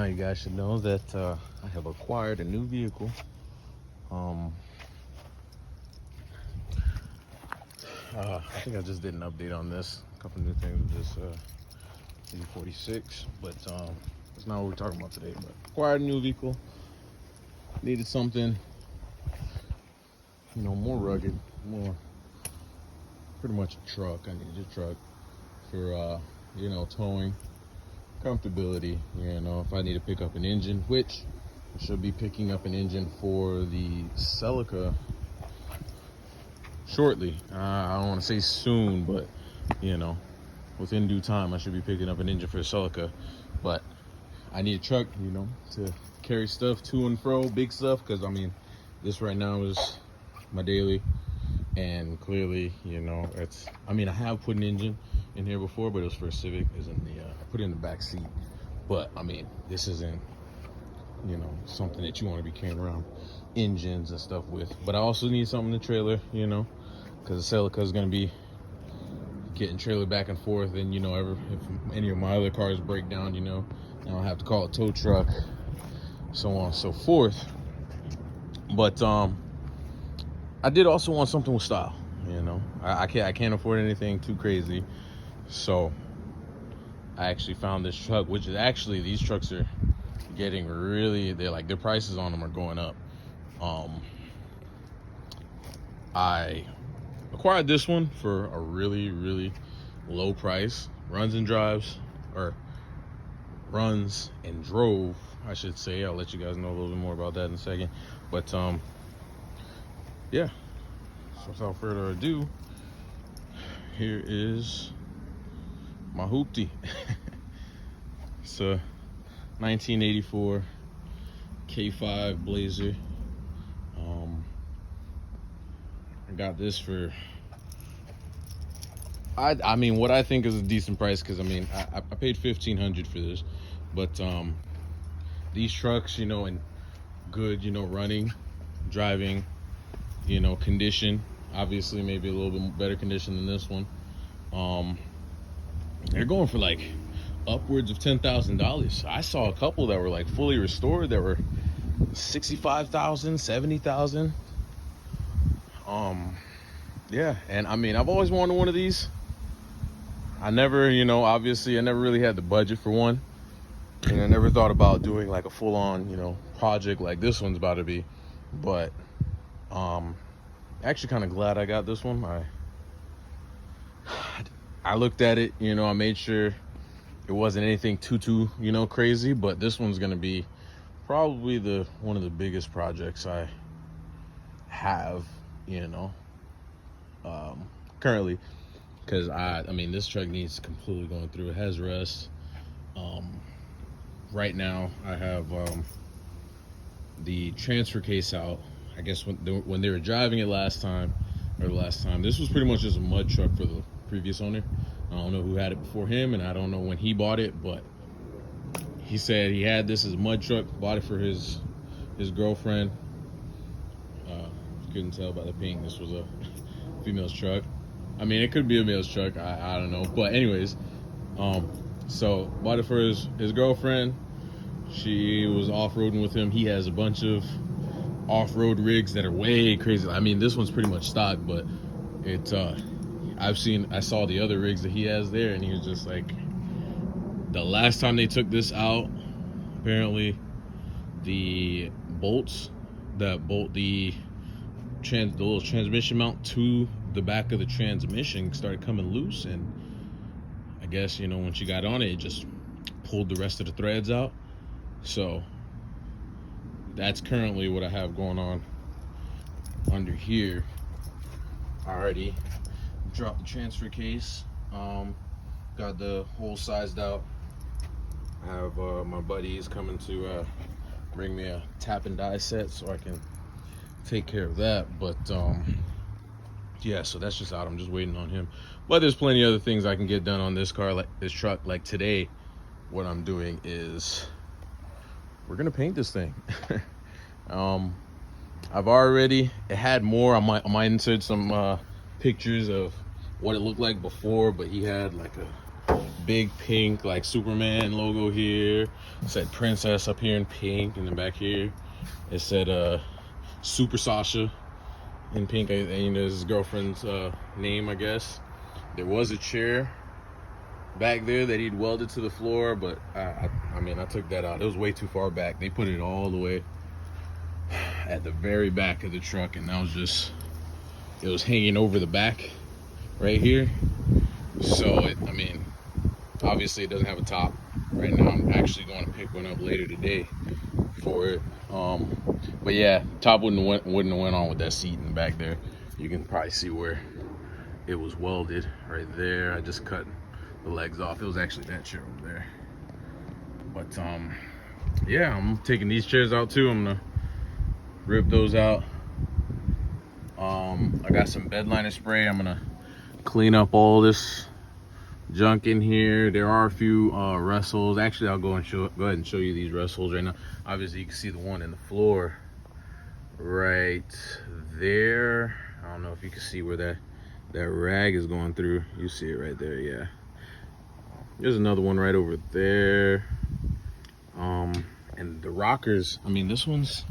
you guys should know that I have acquired a new vehicle. I think I just did an update on this. A couple new things with this E46, but that's not what we're talking about today. But acquired a new vehicle. Needed something, more rugged, more pretty much a truck. I needed a truck for towing, comfortability. If I need to pick up an engine, which I should be picking up an engine for the Celica shortly. I don't want to say soon, but within due time, I should be picking up an engine for the Celica. But I need a truck, to carry stuff to and fro, big stuff, because this right now is my daily. And clearly, I have put an engine in here before, but it was for a Civic. Put it in the back seat. But this isn't, something that you want to be carrying around engines and stuff with. But I also need something in the trailer, because the Celica is going to be getting trailer back and forth. And if any of my other cars break down, now I have to call a tow truck, so on and so forth. But I did also want something with style. I can't afford anything too crazy, so I actually found this truck, which is actually, these trucks are getting really, their prices on them are going up. I acquired this one for a really, really low price. Runs and drove, I should say. I'll let you guys know a little bit more about that in a second. But yeah, so without further ado, here is my hoopty. It's a 1984 K5 Blazer. I got this for, what I think is a decent price, because I paid $1,500 for this. But these trucks, in good, running, driving, condition, obviously maybe a little bit better condition than this one, they're going for like upwards of $10,000. I saw a couple that were like fully restored that were $65,000, $70,000. Yeah, and I've always wanted one of these. I never, obviously I never really had the budget for one, and I never thought about doing like a full-on, project like this one's about to be. But actually kind of glad I got this one. I looked at it, I made sure it wasn't anything too crazy, but this one's gonna be probably one of the biggest projects I have, currently, because this truck needs completely going through. It has rust. Right now I have the transfer case out. I guess when they were driving it the last time, this was pretty much just a mud truck for the previous owner. I don't know who had it before him, and I don't know when he bought it, but he said he had this as a mud truck, bought it for his girlfriend. Couldn't tell by the paint this was a female's truck. It could be a male's truck, I don't know, but anyways, so bought it for his girlfriend. She was off-roading with him. He has a bunch of off-road rigs that are way crazy. This one's pretty much stock, but I saw the other rigs that he has there, and he was just like, the last time they took this out, apparently the bolts that bolt the little transmission mount to the back of the transmission started coming loose, and I guess when she got on it, it just pulled the rest of the threads out. So that's currently what I have going on under here. I already dropped the transfer case, got the hole sized out. I have my buddies coming to bring me a tap and die set so I can take care of that. But yeah, so that's just out. I'm just waiting on him, but there's plenty of other things I can get done on this car, like this truck. Like today, what I'm doing is we're gonna paint this thing. It had more. I might insert some pictures of what it looked like before, but he had like a big pink like Superman logo here. It said Princess up here in pink, and then back here it said Super Sasha in pink. And you know, his girlfriend's name, I guess. There was a chair back there that he'd welded to the floor, but I mean, I took that out. It was way too far back. They put it all the way at the very back of the truck, and that was just, it was hanging over the back right here. So I mean, obviously it doesn't have a top right now. I'm actually going to pick one up later today for it. But yeah, top wouldn't have went on with that seat in the back there. You can probably see where it was welded right there. I just cut the legs off. It was actually that chair over there. But yeah, I'm taking these chairs out too. I'm gonna rip those out. I got some bed liner spray. I'm gonna clean up all this junk in here. There are a few wrestles. Actually, I'll go ahead and show you these wrestles right now. Obviously, you can see the one in the floor right there. I don't know if you can see where that rag is going through. You see it right there, yeah. There's another one right over there. And the rockers, I mean, this one's,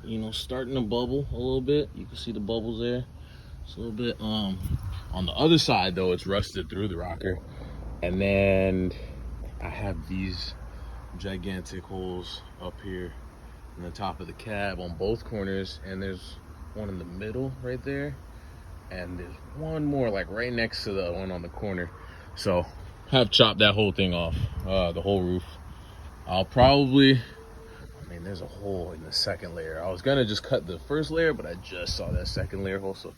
you know, starting to bubble a little bit. You can see the bubbles there. It's a little bit, on the other side though, it's rusted through the rocker. And then I have these gigantic holes up here in the top of the cab on both corners, and there's one in the middle right there, and there's one more like right next to the one on the corner. So have chopped that whole thing off, the whole roof. I'll probably, I mean, there's a hole in the second layer. I was gonna just cut the first layer, but I just saw that second layer hole, so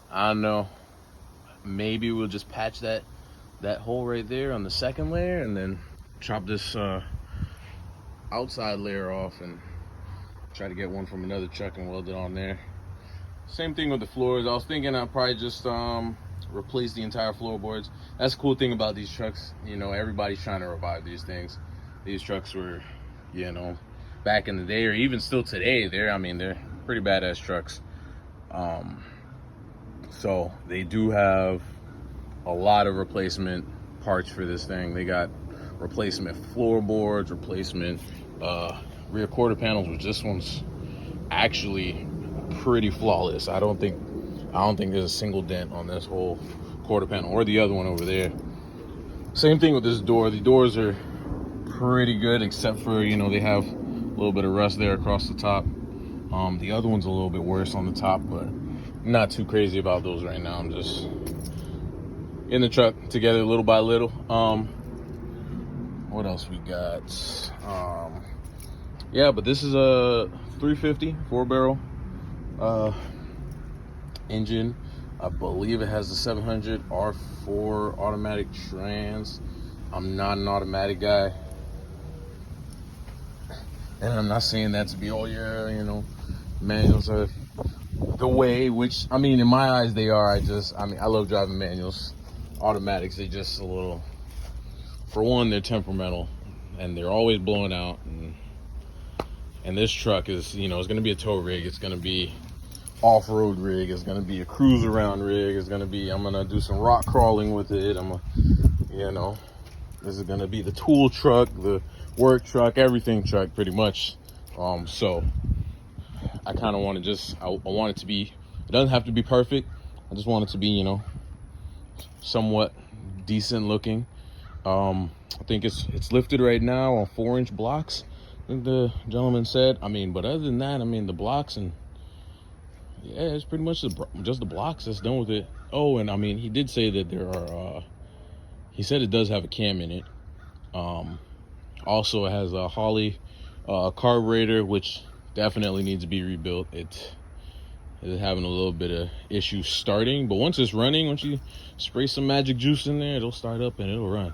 I don't know, maybe we'll just patch that hole right there on the second layer, and then chop this outside layer off and try to get one from another truck and weld it on there. Same thing with the floors. I was thinking I'll probably just replace the entire floorboards. That's the cool thing about these trucks. You know, everybody's trying to revive these things. These trucks were, you know, back in the day, or even still today, they're pretty badass trucks. So they do have a lot of replacement parts for this thing. They got replacement floorboards, replacement rear quarter panels, which this one's actually pretty flawless. I don't think there's a single dent on this whole quarter panel, or the other one over there. Same thing with this door. The doors are pretty good, except for, you know, they have a little bit of rust there across the top. The other one's a little bit worse on the top, but not too crazy about those right now. I'm just in the truck together little by little. What else we got? Yeah, but this is a 350 4-barrel engine. I believe it has the 700 R4 automatic trans. I'm not an automatic guy, and I'm not saying that to be, oh yeah, you know, manuals are the way, which, I mean, in my eyes they are. I love driving manuals. Automatics, they just a little, for one, they're temperamental and they're always blowing out, and this truck is, you know, it's going to be a tow rig, it's going to be off-road rig, it's going to be a cruise around rig, it's going to be, I'm going to do some rock crawling with it, you know, this is going to be the tool truck, the work truck, everything truck pretty much. So I kind of want to just, I want it to be, it doesn't have to be perfect, I just want it to be, you know, somewhat decent looking. I think it's lifted right now on 4-inch blocks, I think the gentleman said. I mean, but other than that, I mean, the blocks, and yeah, it's pretty much just the blocks that's done with it. Oh, and I mean, he did say that there are, he said it does have a cam in it. Also, it has a Holley carburetor, which definitely needs to be rebuilt. It is having a little bit of issues starting, but once it's running, once you spray some magic juice in there, it'll start up and it'll run,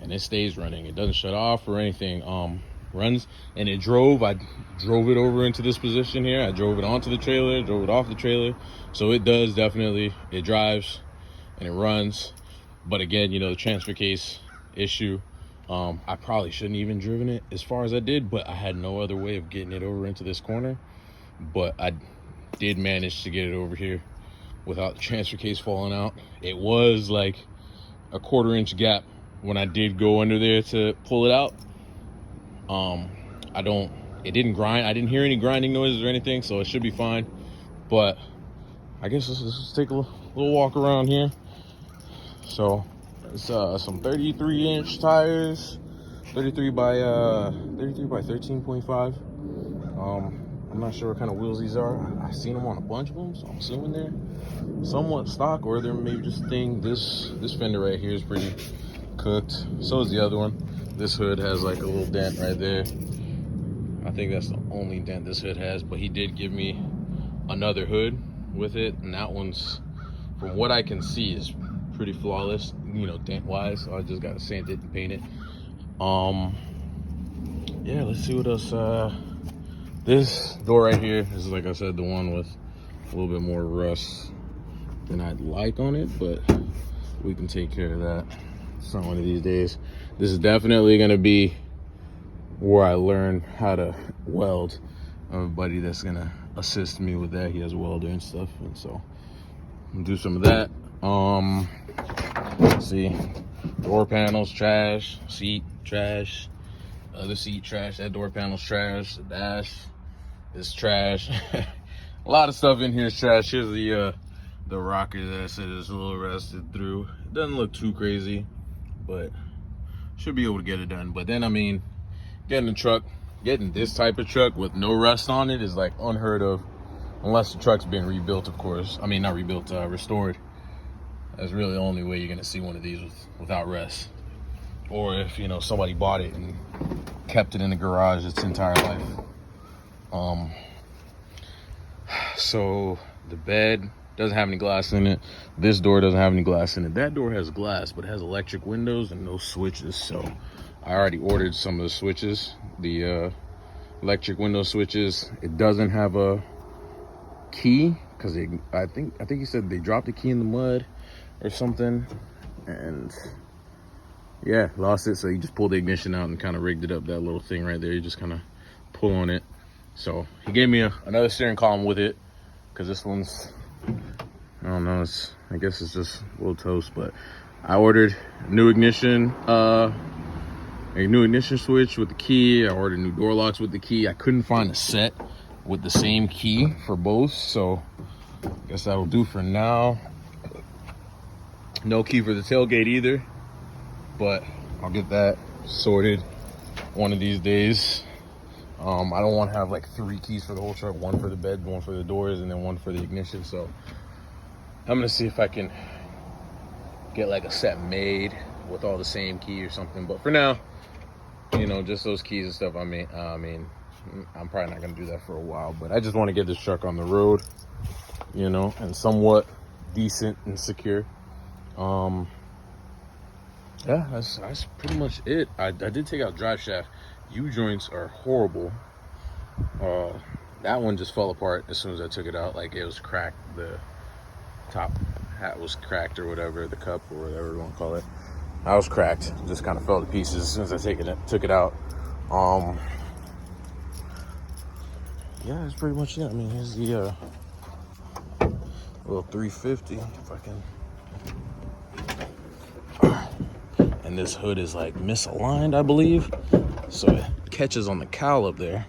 and it stays running. It doesn't shut off or anything. Runs, and I drove it over into this position here. I drove it onto the trailer, drove it off the trailer, so it does definitely, it drives and it runs. But again, you know, the transfer case issue, I probably shouldn't even driven it as far as I did, but I had no other way of getting it over into this corner. But I did manage to get it over here without the transfer case falling out. It was like a 1/4 inch gap when I did go under there to pull it out. It didn't grind. I didn't hear any grinding noises or anything, so it should be fine. But I guess let's take a little walk around here. So it's some 33-inch tires, 33 by 13.5. I'm not sure what kind of wheels these are. I've seen them on a bunch of them, so I'm assuming they're somewhat stock, or they're maybe just a thing. This fender right here is pretty cooked. So is the other one. This hood has like a little dent right there. I think that's the only dent this hood has, but he did give me another hood with it, and that one's, from what I can see, is pretty flawless, you know, dent wise. So I just gotta sand it and paint it. Yeah, let's see what else. This door right here is, like I said, the one with a little bit more rust than I'd like on it, but we can take care of that some one of these days. This is definitely gonna be where I learn how to weld. I have a buddy that's gonna assist me with that. He has a welder and stuff, and so I'll do some of that. Let's see, door panels trash, seat trash, other seat trash, that door panel's trash, the dash is trash. A lot of stuff in here is trash. Here's the rocker that I said is a little rusted through. It doesn't look too crazy, but should be able to get it done. But then, I mean, getting this type of truck with no rust on it is like unheard of, unless the truck's been rebuilt, of course. I mean, not rebuilt, restored. That's really the only way you're gonna see one of these without rust. Or if, you know, somebody bought it and kept it in the garage its entire life. So the bed doesn't have any glass in it. This door doesn't have any glass in it. That door has glass, but it has electric windows and no switches. So I already ordered some of the switches, the electric window switches. It doesn't have a key because I think he said they dropped the key in the mud or something, and yeah, lost it. So he just pulled the ignition out and kind of rigged it up, that little thing right there. You just kind of pull on it. So he gave me another steering column with it, because this one's, I don't know, I guess it's just a little toast. But I ordered a new ignition switch with the key. I ordered new door locks with the key. I couldn't find a set with the same key for both, so I guess that'll do for now. No key for the tailgate either, but I'll get that sorted one of these days. I don't want to have like 3 keys for the whole truck, one for the bed, one for the doors, and then one for the ignition. So I'm gonna see if I can get like a set made with all the same key or something. But for now, you know, just those keys and stuff. I mean, I'm probably not gonna do that for a while, but I just want to get this truck on the road, you know, and somewhat decent and secure. Yeah, that's pretty much it. I did take out drive shaft. U-joints are horrible. That one just fell apart as soon as I took it out. Like, it was cracked. The top hat was cracked or whatever, the cup or whatever you want to call it. I was cracked. Just kind of fell to pieces as soon as I took it out. Yeah, that's pretty much it. I mean, here's the little 350, if I can. And this hood is like misaligned, I believe, so it catches on the cowl up there.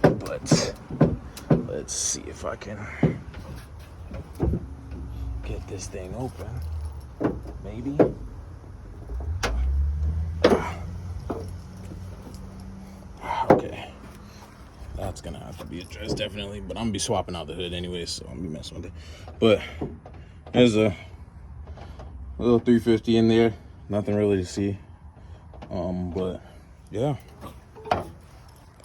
But let's see if I can get this thing open. Maybe. Okay, that's gonna have to be addressed definitely, but I'm gonna be swapping out the hood anyway, so I'm gonna be messing with it. But there's a little 350 in there. Nothing really to see, but yeah.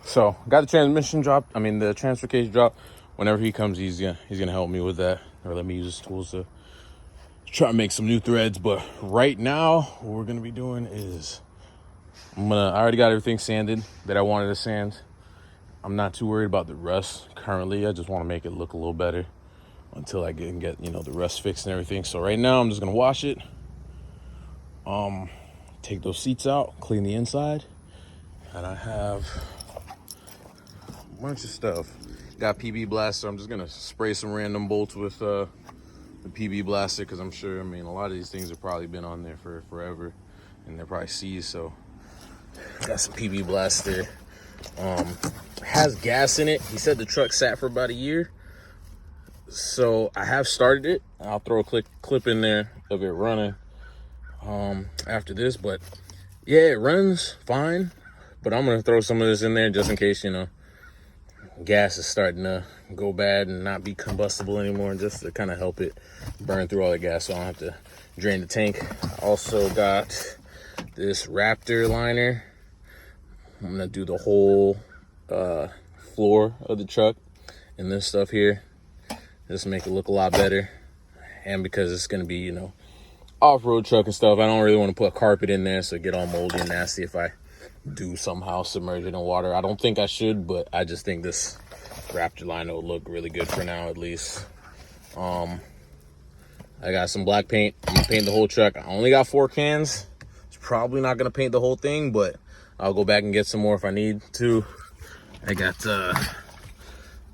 So got the transmission dropped. I mean, the transfer case dropped. Whenever he comes, he's gonna help me with that, or let me use his tools to try to make some new threads. But right now, what we're gonna be doing is I already got everything sanded that I wanted to sand. I'm not too worried about the rust currently. I just want to make it look a little better until I can get, you know, the rust fixed and everything. So right now, I'm just gonna wash it. Take those seats out, clean the inside, and I have a bunch of stuff. Got PB Blaster. I'm just gonna spray some random bolts with the PB Blaster, because I'm sure, I mean, a lot of these things have probably been on there for forever, and they're probably seized. So got some PB Blaster. Has gas in it. He said the truck sat for about a year, so I have started it. I'll throw a clip in there of it running after this, but yeah, it runs fine. But I'm gonna throw some of this in there just in case, you know, gas is starting to go bad and not be combustible anymore, just to kind of help it burn through all the gas so I don't have to drain the tank. I also got this Raptor liner. I'm gonna do the whole floor of the truck and this stuff here, just make it look a lot better. And because it's gonna be, you know, off-road truck and stuff, I don't really want to put carpet in there so it get all moldy and nasty if I do somehow submerge it in water. I don't think I should, but I just think this Raptor liner will look really good for now, at least. I got some black paint. I'm gonna paint the whole truck. I only got 4 cans. It's probably not gonna paint the whole thing, but I'll go back and get some more if I need to. I got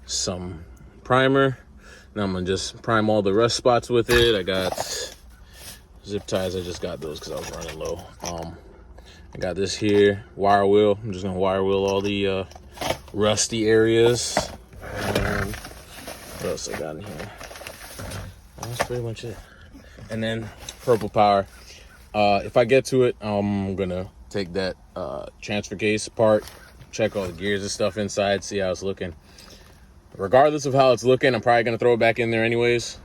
some primer. Now I'm gonna just prime all the rust spots with it. I got zip ties. I just got those because I was running low. I got this here, wire wheel. I'm just gonna wire wheel all the rusty areas. What else I got in here? That's pretty much it. And then purple power. If I get to it, I'm gonna take that transfer case apart, check all the gears and stuff inside, see how it's looking. Regardless of how it's looking, I'm probably gonna throw it back in there anyways.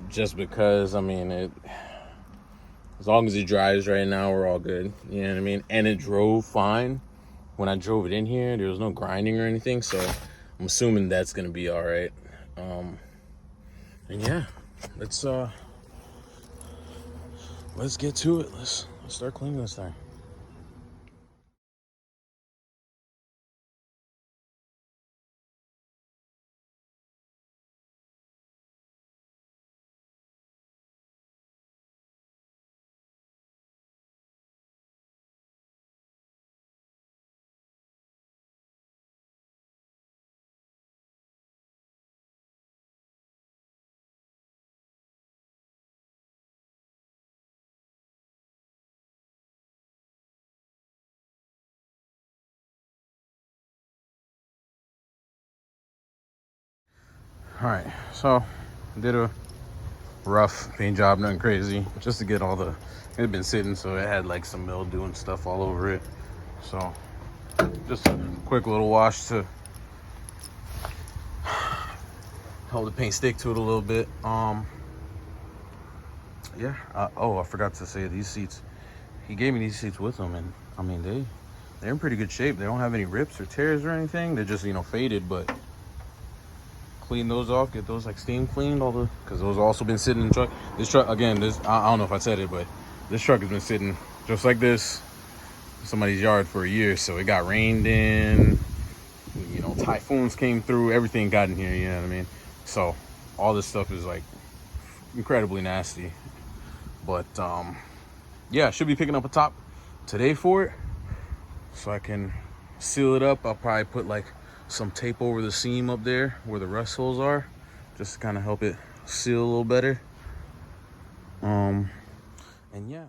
Just because, I mean, as long as it drives right now, we're all good. You know what I mean? And it drove fine. When I drove it in here, there was no grinding or anything, so I'm assuming that's gonna be all right. And yeah, let's get to it. Let's start cleaning this thing. All right, so I did a rough paint job, nothing crazy, just to get all the, it had been sitting, so it had like some mildew and stuff all over it. So just a quick little wash to help the paint stick to it a little bit. Yeah. Oh, I forgot to say, these seats, he gave me these seats with him, and I mean they're in pretty good shape. They don't have any rips or tears or anything. They're just, you know, faded, but clean those off, get those like steam cleaned, all the, because those have also been sitting in the truck. This truck, again, this, I don't know if I said it, but this truck has been sitting just like this in somebody's yard for a year. So it got rained in, you know, typhoons came through, everything got in here, you know what I mean? So all this stuff is like incredibly nasty. But yeah, I should be picking up a top today for it, so I can seal it up. I'll probably put like some tape over the seam up there where the rust holes are, just to kind of help it seal a little better. And yeah.